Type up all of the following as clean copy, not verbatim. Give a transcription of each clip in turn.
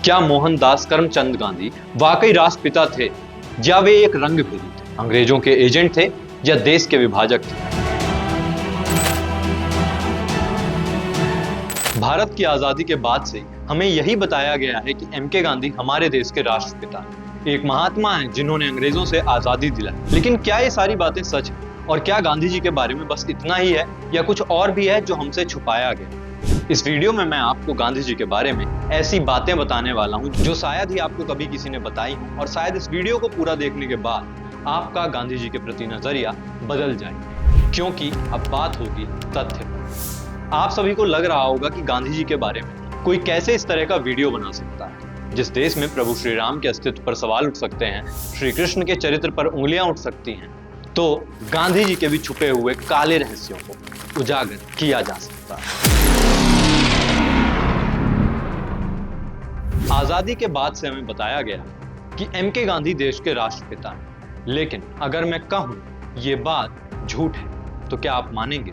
क्या मोहनदास करमचंद गांधी वाकई राष्ट्रपिता थे या वे एक रंगभेदी थे, अंग्रेजों के एजेंट थे या देश के विभाजक थे? भारत की आजादी के बाद से हमें यही बताया गया है कि एम के गांधी हमारे देश के राष्ट्रपिता हैं, एक महात्मा हैं जिन्होंने अंग्रेजों से आजादी दिलाई। लेकिन क्या ये सारी बातें सच है? और क्या गांधी जी के बारे में बस इतना ही है या कुछ और भी है जो हमसे छुपाया गया? इस वीडियो में मैं आपको गांधी जी के बारे में ऐसी बातें बताने वाला हूं जो शायद ही आपको कभी किसी ने बताई हो, और शायद इस वीडियो को पूरा देखने के बाद आपका गांधी जी के प्रति नजरिया बदल जाए, क्योंकि अब बात होगी तथ्य पर। आप सभी को लग रहा होगा कि गांधी जी के बारे में कोई कैसे इस तरह का वीडियो बना सकता है, जिस देश में प्रभु श्री राम के अस्तित्व पर सवाल उठ सकते हैं, श्री कृष्ण के चरित्र पर उंगलियां उठ सकती हैं, तो गांधी जी के भी छुपे हुए काले रहस्यों को उजागर किया जा सकता है। आजादी के बाद से हमें बताया गया कि एम के गांधी देश के राष्ट्रपिता हैं, लेकिन अगर मैं कहूं ये बात झूठ है तो क्या आप मानेंगे?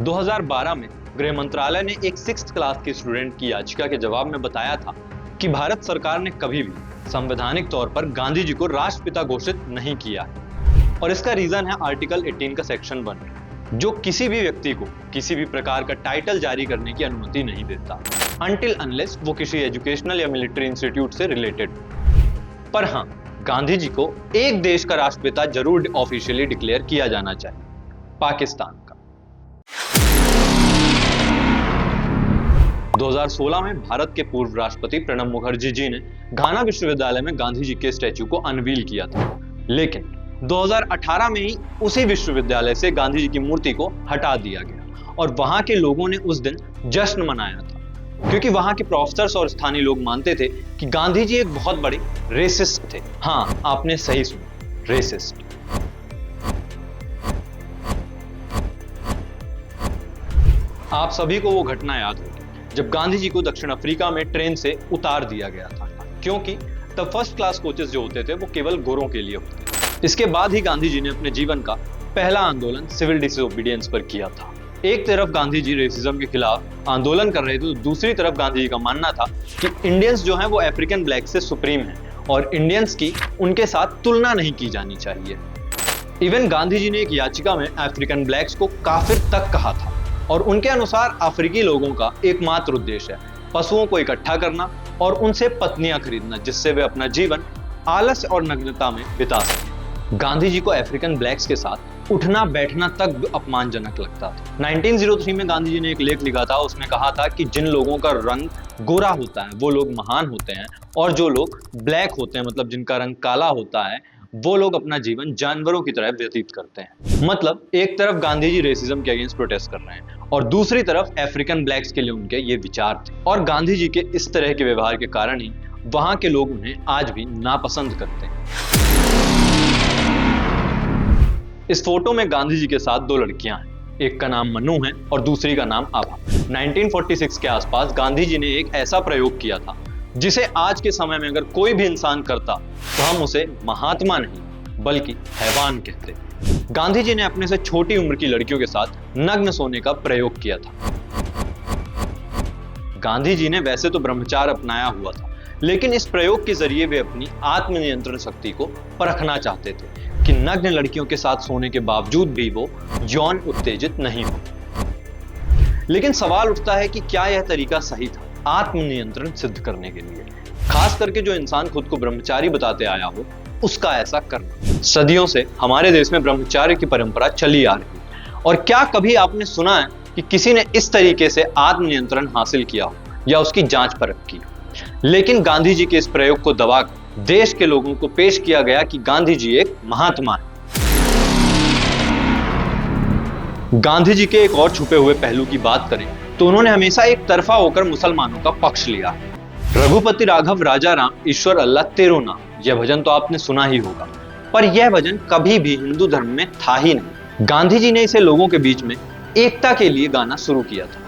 2012 में गृह मंत्रालय ने एक 6th क्लास के स्टूडेंट की याचिका के जवाब में बताया था कि भारत सरकार ने कभी भी संवैधानिक तौर पर गांधी जी को राष्ट्रपिता घोषित नहीं किया है, और इसका रीजन है आर्टिकल 18 का सेक्शन 1, जो किसी भी व्यक्ति को किसी भी प्रकार का टाइटल जारी करने की अनुमति नहीं देता अनटिल अनलेस वो किसी एजुकेशनल या मिलिट्री इंस्टीट्यूट से रिलेटेड। पर हाँ, गांधी जी को एक देश का राष्ट्रपिता जरूर ऑफिशियली डिक्लेयर किया जाना चाहिए, पाकिस्तान का। 2016 में भारत के पूर्व राष्ट्रपति प्रणब मुखर्जी जी ने घाना विश्वविद्यालय में गांधी जी के स्टैच्यू को अनवील किया था, लेकिन 2018 में ही उसी विश्वविद्यालय से गांधी जी की मूर्ति को हटा दिया गया, और वहां के लोगों ने उस दिन जश्न मनाया था, क्योंकि वहां के प्रोफेसर्स और स्थानीय लोग मानते थे कि गांधी जी एक बहुत बड़े रेसिस्ट थे। हाँ, आपने सही सुना, रेसिस्ट। आप सभी को वो घटना याद होगी जब गांधी जी को दक्षिण अफ्रीका में ट्रेन से उतार दिया गया था, क्योंकि तब फर्स्ट क्लास कोचेस जो होते थे वो केवल गोरों के लिए होते थे। इसके बाद ही गांधी जी ने अपने जीवन का पहला आंदोलन सिविल डिसोबीडियंस पर किया था। एक तरफ गांधी जी रेसिज्म के खिलाफ आंदोलन कर रहे थे, तो दूसरी तरफ गांधी जी का मानना था कि इंडियंस जो हैं वो अफ्रीकन ब्लैक से सुप्रीम हैं और इंडियंस की उनके साथ तुलना नहीं की जानी चाहिए। इवन गांधी जी ने एक याचिका में अफ्रीकन ब्लैक्स को काफिर तक कहा था, और उनके अनुसार अफ्रीकी लोगों का एकमात्र उद्देश्य है पशुओं को इकट्ठा करना और उनसे पत्नियां खरीदना, जिससे वे अपना जीवन आलस्य और नग्नता में बिता सकें। गांधी जी को अफ्रीकन ब्लैक्स के साथ उठना बैठना तक अपमानजनक लगता था। 1903 में गांधी जी ने एक लेख लिखा था, उसमें कहा था कि जिन लोगों का रंग गोरा होता है वो लोग महान होते हैं, और जो लोग ब्लैक होते हैं, मतलब जिनका रंग काला होता है, वो लोग अपना जीवन जानवरों की तरह व्यतीत करते हैं। मतलब एक तरफ गांधी जी रेसिज्म के अगेंस्ट प्रोटेस्ट कर रहे हैं और दूसरी तरफ अफ्रीकन ब्लैक्स के लिए उनके ये विचार थे, और गांधी जी के इस तरह के व्यवहार के कारण ही वहां के लोग उन्हें आज भी नापसंद करते हैं। इस फोटो में गांधी जी के साथ दो लड़कियां हैं, एक का नाम मनु है और दूसरी का नाम आभा। 1946 के आसपास गांधी जी ने एक ऐसा प्रयोग किया था जिसे आज के समय में अगर कोई भी इंसान करता तो हम उसे महात्मा नहीं बल्कि हैवान कहते। गांधी जी ने अपने से छोटी उम्र की लड़कियों के साथ नग्न सोने का प्रयोग किया था। गांधी जी ने वैसे तो ब्रह्मचार्य अपनाया हुआ था, लेकिन इस प्रयोग के जरिए वे अपनी आत्मनियंत्रण शक्ति को परखना चाहते थे कि नग्न लड़कियों के साथ सोने के बावजूद भी वो यौन उत्तेजित नहीं होते। लेकिन सवाल उठता है कि क्या यह तरीका सही था आत्मनियंत्रण सिद्ध करने के लिए, खास करके जो इंसान खुद को ब्रह्मचारी बताते आया हो उसका ऐसा करना। सदियों से हमारे देश में ब्रह्मचार्य की परंपरा चली आ रही है, और क्या कभी आपने सुना है कि किसी ने इस तरीके से आत्मनियंत्रण हासिल किया हो या उसकी जांच परख की? लेकिन गांधी जी के इस प्रयोग को दबाकर देश के लोगों को पेश किया गया कि गांधी जी एक महात्मा है। गांधी जी के एक और छुपे हुए पहलू की बात करें तो उन्होंने हमेशा एक तरफा होकर मुसलमानों का पक्ष लिया। रघुपति राघव राजा राम ईश्वर अल्लाह तेरो नाम, यह भजन तो आपने सुना ही होगा, पर यह भजन कभी भी हिंदू धर्म में था ही नहीं। गांधी जी ने इसे लोगों के बीच में एकता के लिए गाना शुरू किया था,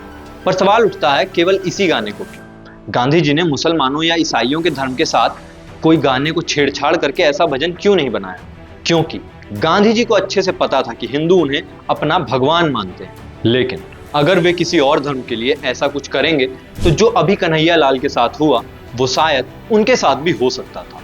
पर सवाल उठता है केवल इसी गाने को क्यों? गांधी जी ने मुसलमानों या ईसाइयों के धर्म के साथ कोई गाने को छेड़छाड़ करके ऐसा भजन क्यों नहीं बनाया? क्योंकि गांधी जी को अच्छे से पता था कि हिंदू उन्हें अपना भगवान मानते हैं, लेकिन अगर वे किसी और धर्म के लिए ऐसा कुछ करेंगे तो जो अभी कन्हैया लाल के साथ हुआ वो शायद उनके साथ भी हो सकता था।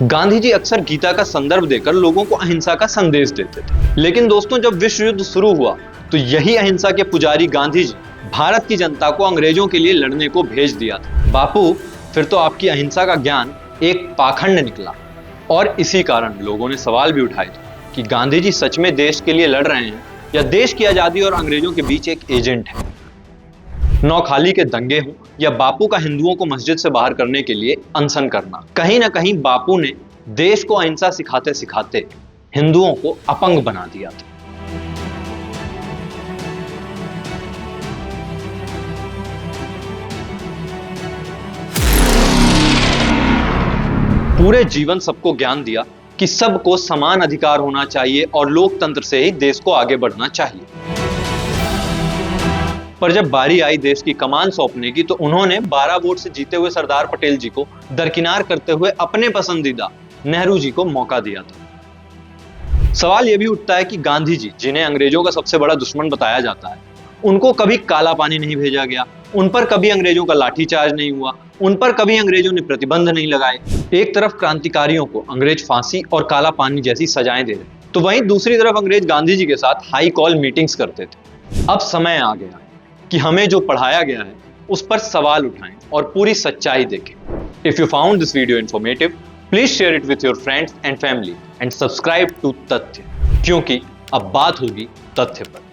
गांधी जी अक्सर गीता का संदर्भ देकर लोगों को अहिंसा का संदेश देते थे। लेकिन दोस्तों, जब विश्व युद्ध शुरू हुआ तो यही अहिंसा के पुजारी गांधी जी भारत की जनता को अंग्रेजों के लिए लड़ने को भेज दिया था। बापू, फिर तो आपकी अहिंसा का ज्ञान एक पाखंड निकला। और इसी कारण लोगों ने सवाल भी उठाए थे कि गांधी जी सच में देश के लिए लड़ रहे हैं या देश की आजादी और अंग्रेजों के बीच एक एजेंट है। नौखाली के दंगे हों या बापू का हिंदुओं को मस्जिद से बाहर करने के लिए अनशन करना, कहीं ना कहीं बापू ने देश को अहिंसा सिखाते सिखाते हिंदुओं को अपंग बना दिया था। पूरे जीवन सबको ज्ञान दिया कि सबको समान अधिकार होना चाहिए और लोकतंत्र से ही देश को आगे बढ़ना चाहिए। पर जब बारी आई देश की कमान सौंपने की तो उन्होंने 12 वोट से जीते हुए सरदार पटेल जी को दरकिनार करते हुए अपने पसंदीदा नेहरू जी को मौका दिया था। सवाल यह भी उठता है कि गांधी जी, जिन्हें अंग्रेजों का सबसे बड़ा दुश्मन बताया जाता है, उनको कभी काला पानी नहीं भेजा गया, उन पर कभी अंग्रेजों का लाठीचार्ज नहीं हुआ, उन पर कभी अंग्रेजों ने प्रतिबंध नहीं लगाए। एक तरफ क्रांतिकारियों को अंग्रेज फांसी और काला पानी जैसी सजाएं दे रहे, तो वहीं दूसरी तरफ अंग्रेज गांधी जी के साथ हाई कॉल मीटिंग्स करते थे। अब समय आ गया कि हमें जो पढ़ाया गया है उस पर सवाल उठाएं और पूरी सच्चाई देखें। If you found this video informative, please share it with your friends and family and subscribe to Tathya, क्योंकि अब बात होगी तथ्य पर।